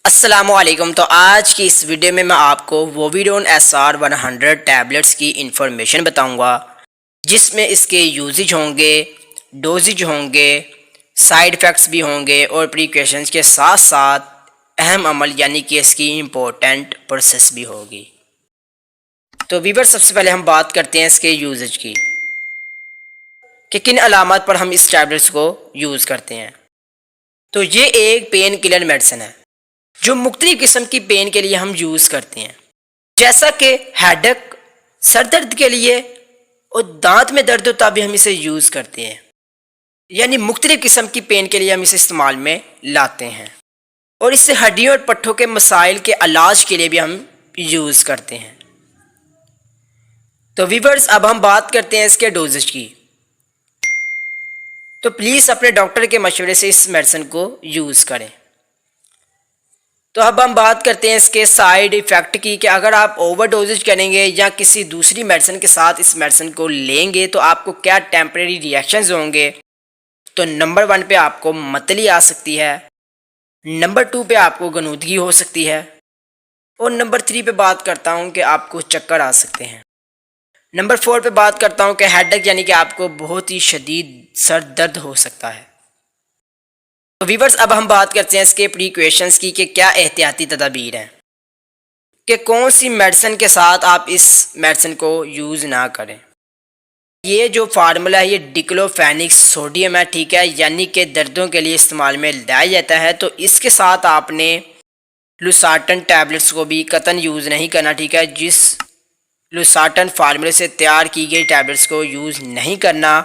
अस्सलामुअलैकुम। तो आज की इस वीडियो में मैं आपको वोविडोन SR-100 टैबलेट्स की इंफॉर्मेशन बताऊंगा, जिसमें इसके यूजेज होंगे, डोजेज होंगे, साइड इफ़ेक्ट्स भी होंगे और प्रिकॉशंस के साथ साथ अहम अमल यानी कि इसकी इम्पोर्टेंट प्रोसेस भी होगी। तो वीवर सबसे पहले हम बात करते हैं इसके यूजेज की कि किन अलामत पर हम इस टैबलेट्स को यूज़ करते हैं। तो ये एक पेन किलर मेडिसिन है जो मुख्तलिफ किस्म की पेन के लिए हम यूज़ करते हैं, जैसा कि हेडेक, सर दर्द के लिए और दांत में दर्द होता भी हम इसे यूज़ करते हैं। यानी मुख्तलिफ किस्म की पेन के लिए हम इसे इस्तेमाल में लाते हैं और इससे हड्डियों और पट्ठों के मसाइल के इलाज के लिए भी हम यूज़ करते हैं। तो वीवर्स, अब हम बात करते हैं इसके डोजेज की। तो प्लीज़ अपने डॉक्टर के मशवरे से इस मेडिसिन को यूज़ करें। तो अब हम बात करते हैं इसके साइड इफ़ेक्ट की कि अगर आप ओवर डोजेज करेंगे या किसी दूसरी मेडिसिन के साथ इस मेडिसिन को लेंगे तो आपको क्या टेम्परेरी रिएक्शंस होंगे। तो नंबर 1 पे आपको मतली आ सकती है, नंबर 2 पे आपको गनूदगी हो सकती है और नंबर 3 पे बात करता हूँ कि आपको चक्कर आ सकते हैं। नंबर 4 पे बात करता हूँ कि हेडेक यानी कि आपको बहुत ही शदीद सर दर्द हो सकता है। तो वीवर्स, अब हम बात करते हैं इसके प्रिकॉशंस की कि क्या एहतियाती तदाबीर हैं कि कौन सी मेडिसिन के साथ आप इस मेडिसिन को यूज़ ना करें। ये जो फार्मूला है ये डिक्लोफेनिक सोडियम है, ठीक है, यानी कि दर्दों के लिए इस्तेमाल में लाया जाता है। तो इसके साथ आपने लुसार्टन टैबलेट्स को भी कतन यूज़ नहीं करना, ठीक है। जिस लुसार्टन फार्मूले से तैयार की गई टैबलेट्स को यूज़ नहीं करना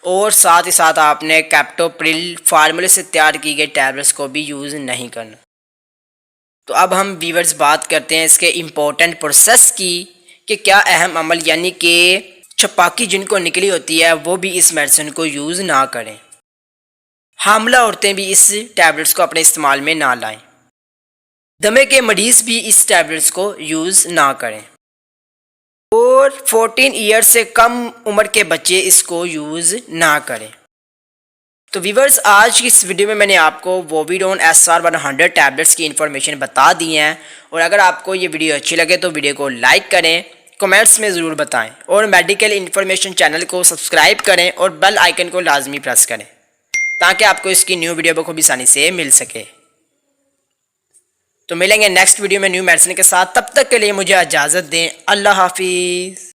और साथ ही साथ आपने कैप्टोप्रिल फार्मूले से तैयार की गई टैबलेट्स को भी यूज़ नहीं करना। तो अब हम व्यूअर्स बात करते हैं इसके इम्पोर्टेंट प्रोसेस की कि क्या अहम अमल यानी कि छपाकी जिनको निकली होती है वो भी इस मेडिसिन को यूज़ ना करें। हामला औरतें भी इस टैबलेट्स को अपने इस्तेमाल में ना लाएं। दमे के मरीज़ भी इस टैबलेट्स को यूज़ ना करें और 14 ईयर से कम उम्र के बच्चे इसको यूज़ ना करें। तो व्यूअर्स, आज की इस वीडियो में मैंने आपको वोविडोन SR-100 टैबलेट्स की इन्फॉर्मेशन बता दी हैं और अगर आपको ये वीडियो अच्छी लगे तो वीडियो को लाइक करें, कमेंट्स में ज़रूर बताएं और मेडिकल इन्फॉर्मेशन चैनल को सब्सक्राइब करें और बेल आइकन को लाजमी प्रेस करें ताकि आपको इसकी न्यू वीडियो बखूबी आसानी से मिल सके। तो मिलेंगे नेक्स्ट वीडियो में न्यू मेडिसिन के साथ, तब तक के लिए मुझे इजाज़त दें। अल्लाह हाफिज़।